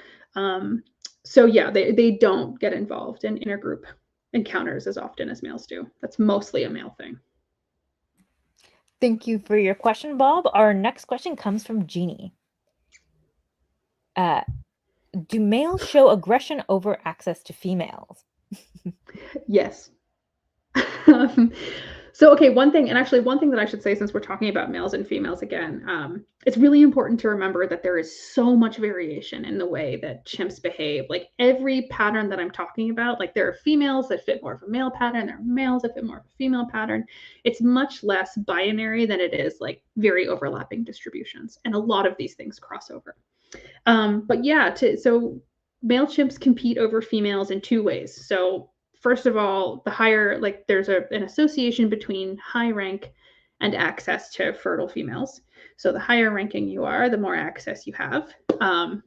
So yeah, they don't get involved in intergroup encounters as often as males do. That's mostly a male thing. Thank you for your question, Bob. Our next question comes from Jeannie. Do males show aggression over access to females? Yes. Um, so, okay, one thing that I should say, since we're talking about males and females again, it's really important to remember that there is so much variation in the way that chimps behave. Like every pattern that I'm talking about, like there are females that fit more of a male pattern, there are males that fit more of a female pattern. It's much less binary than it is like very overlapping distributions. And a lot of these things cross over. But yeah, so male chimps compete over females in two ways. So first of all, the higher, like there's an association between high rank and access to fertile females. So the higher ranking you are, the more access you have.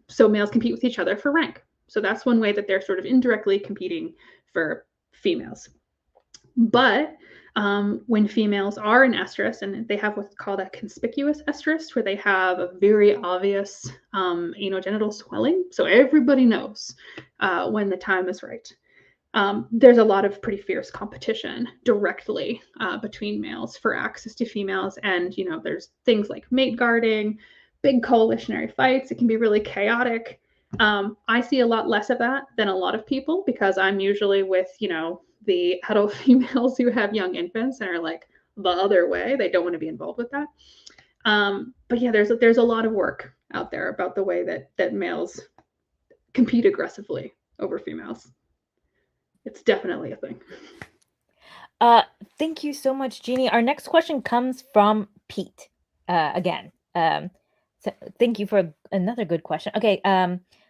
So males compete with each other for rank. So that's one way that they're sort of indirectly competing for females. But when females are in estrus, and they have what's called a conspicuous estrus, where they have a very obvious anogenital swelling, so everybody knows when the time is right. There's a lot of pretty fierce competition directly between males for access to females, and there's things like mate guarding, big coalitionary fights. It can be really chaotic. I see a lot less of that than a lot of people because I'm usually with the adult females who have young infants and are like the other way. They don't want to be involved with that. But yeah, there's a lot of work out there about the way that males compete aggressively over females. It's definitely a thing. Thank you so much, Jeannie. Our next question comes from Pete again. So thank you for another good question. Okay.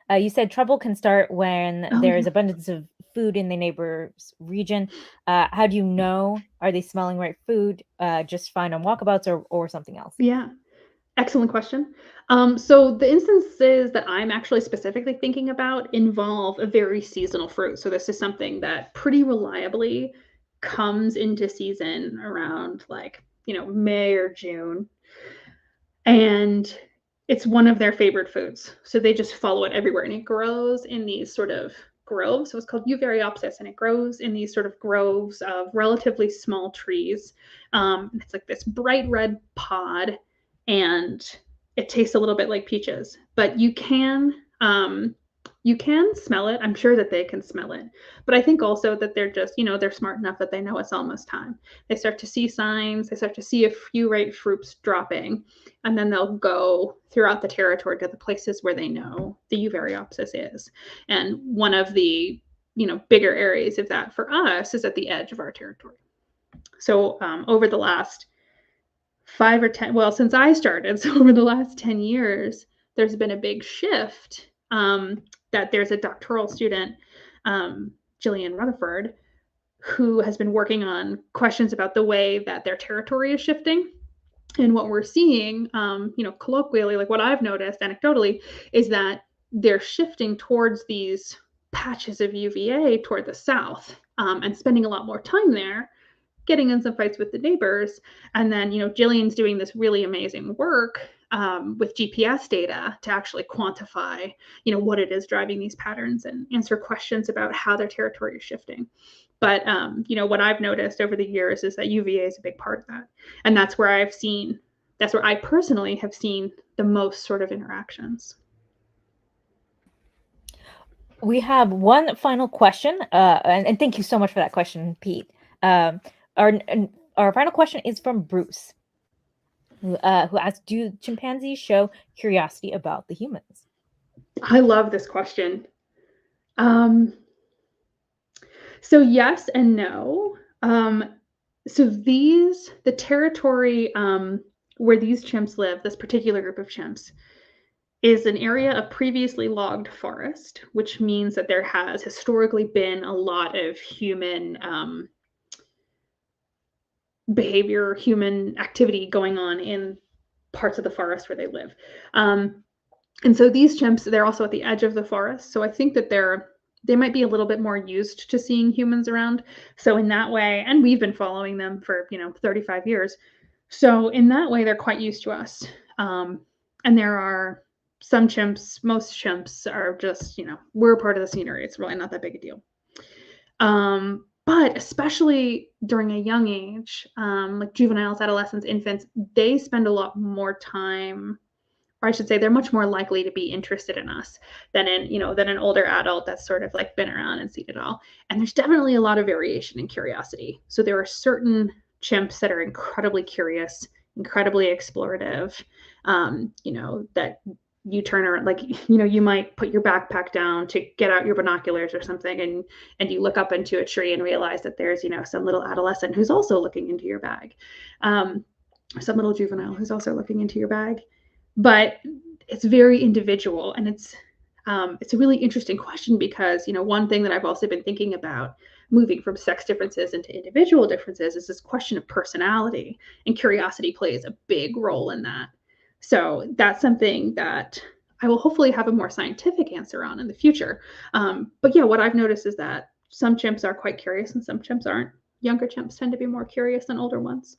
You said trouble can start when there is abundance of food in the neighbor's region. How do you know? Are they smelling right food just fine on walkabouts or something else? Yeah. Excellent question. So the instances that I'm actually specifically thinking about involve a very seasonal fruit. So this is something that pretty reliably comes into season around like, May or June. And it's one of their favorite foods. So they just follow it everywhere. And it grows in these sort of groves. So it's called Uvariopsis, and it grows in these sort of groves of relatively small trees. It's like this bright red pod, and it tastes a little bit like peaches. But you can smell it. I'm sure that they can smell it. But I think also that they're just, they're smart enough that they know it's almost time. They start to see signs. They start to see a few ripe fruits dropping, and then they'll go throughout the territory to the places where they know the Uvariopsis is. And one of the, bigger areas of that for us is at the edge of our territory. So over the last 5 or 10, well, since I started, so over the last 10 years, there's been a big shift that there's a doctoral student, Jillian Rutherford, who has been working on questions about the way that their territory is shifting. And what we're seeing, colloquially, like what I've noticed anecdotally, is that they're shifting towards these patches of UVA toward the south and spending a lot more time there, getting in some fights with the neighbors. And then, Jillian's doing this really amazing work with GPS data to actually quantify, what it is driving these patterns and answer questions about how their territory is shifting. But, what I've noticed over the years is that UVA is a big part of that. And that's where I personally have seen the most sort of interactions. We have one final question, and thank you so much for that question, Pete. Our final question is from Bruce, who asks, do chimpanzees show curiosity about the humans? I love this question. So yes and no. So the territory where these chimps live, this particular group of chimps, is an area of previously logged forest, which means that there has historically been a lot of human behavior, human activity going on in parts of the forest where they live. And so these chimps, they're also at the edge of the forest. So I think that they might be a little bit more used to seeing humans around. So in that way, and we've been following them for, 35 years. So in that way, they're quite used to us. And there are some chimps, most chimps are just, we're part of the scenery. It's really not that big a deal. But especially during a young age, like juveniles, adolescents, infants, they spend a lot more time or I should say, they're much more likely to be interested in us than than an older adult that's sort of like been around and seen it all. And there's definitely a lot of variation in curiosity. So there are certain chimps that are incredibly curious, incredibly explorative, that you turn around, like, you might put your backpack down to get out your binoculars or something, and you look up into a tree and realize that there's, some little adolescent who's also looking into your bag, some little juvenile who's also looking into your bag. But it's very individual, and it's a really interesting question because, one thing that I've also been thinking about moving from sex differences into individual differences is this question of personality, and curiosity plays a big role in that. So that's something that I will hopefully have a more scientific answer on in the future. But yeah, what I've noticed is that some chimps are quite curious and some chimps aren't. Younger chimps tend to be more curious than older ones.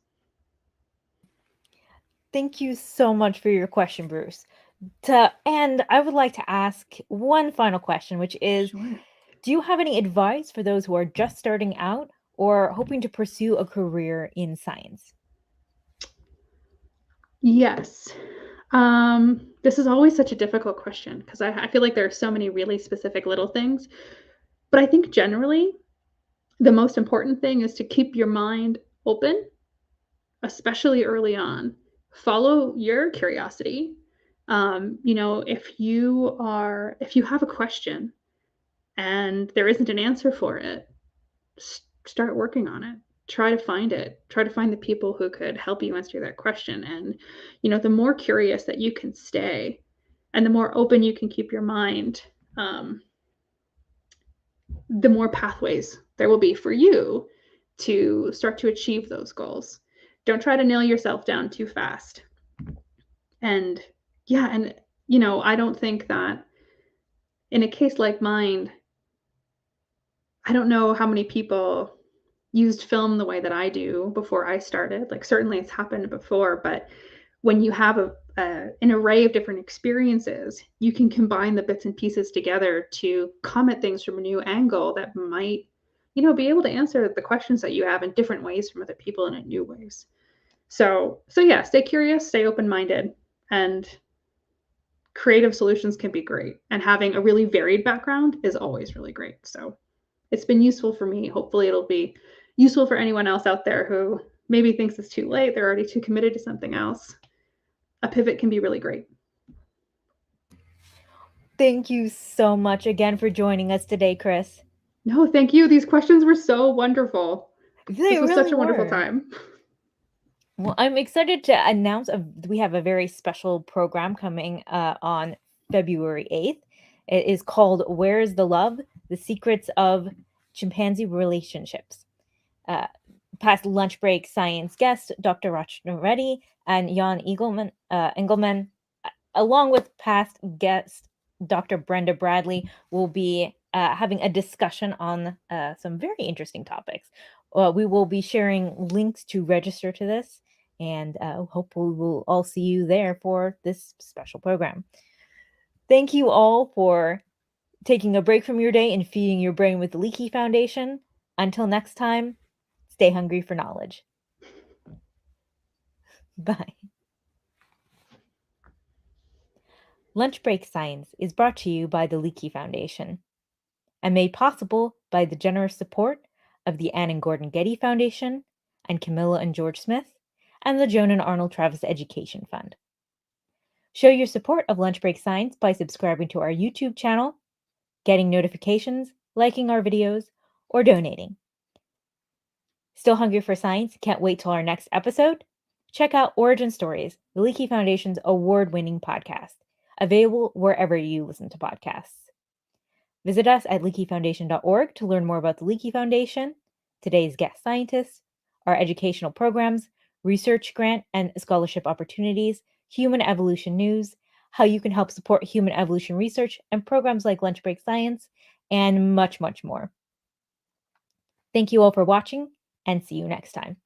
Thank you so much for your question, Bruce. And I would like to ask one final question, which is, Sure. do you have any advice for those who are just starting out or hoping to pursue a career in science? Yes. This is always such a difficult question because I feel like there are so many really specific little things. But I think generally, the most important thing is to keep your mind open, especially early on. Follow your curiosity. If you have a question and there isn't an answer for it, start working on it. Try to find it. Try to find the people who could help you answer that question. And, the more curious that you can stay and the more open you can keep your mind, the more pathways there will be for you to start to achieve those goals. Don't try to nail yourself down too fast. And yeah, and I don't think that in a case like mine, I don't know how many people used film the way that I do before I started. Like, certainly it's happened before, but when you have an array of different experiences, you can combine the bits and pieces together to come at things from a new angle that might, be able to answer the questions that you have in different ways from other people and in new ways. So yeah, stay curious, stay open-minded, and creative solutions can be great. And having a really varied background is always really great. So it's been useful for me. Hopefully it'll be useful for anyone else out there who maybe thinks it's too late, they're already too committed to something else. A pivot can be really great. Thank you so much again for joining us today, Kris. No, thank you. These questions were so wonderful. They This was really such a wonderful were. time. Well, I'm excited to announce we have a very special program coming on February 8th. It is called Where's the Love? The Secrets of Chimpanzee Relationships. Past lunch break science guest Dr. Rachna Reddy and Jan Engelman, along with past guest Dr. Brenda Bradley, will be having a discussion on some very interesting topics. We will be sharing links to register to this, and hopefully we'll all see you there for this special program. Thank you all for taking a break from your day and feeding your brain with the Leakey Foundation. Until next time, stay hungry for knowledge. Bye. Lunch Break Science is brought to you by the Leakey Foundation and made possible by the generous support of the Ann and Gordon Getty Foundation and Camilla and George Smith and the Joan and Arnold Travis Education Fund. Show your support of Lunch Break Science by subscribing to our YouTube channel, getting notifications, liking our videos, or donating. Still hungry for science? Can't wait till our next episode? Check out Origin Stories, the Leakey Foundation's award-winning podcast, available wherever you listen to podcasts. Visit us at leakeyfoundation.org to learn more about the Leakey Foundation, today's guest scientists, our educational programs, research grant and scholarship opportunities, human evolution news, how you can help support human evolution research and programs like Lunch Break Science, and much, much more. Thank you all for watching, and see you next time.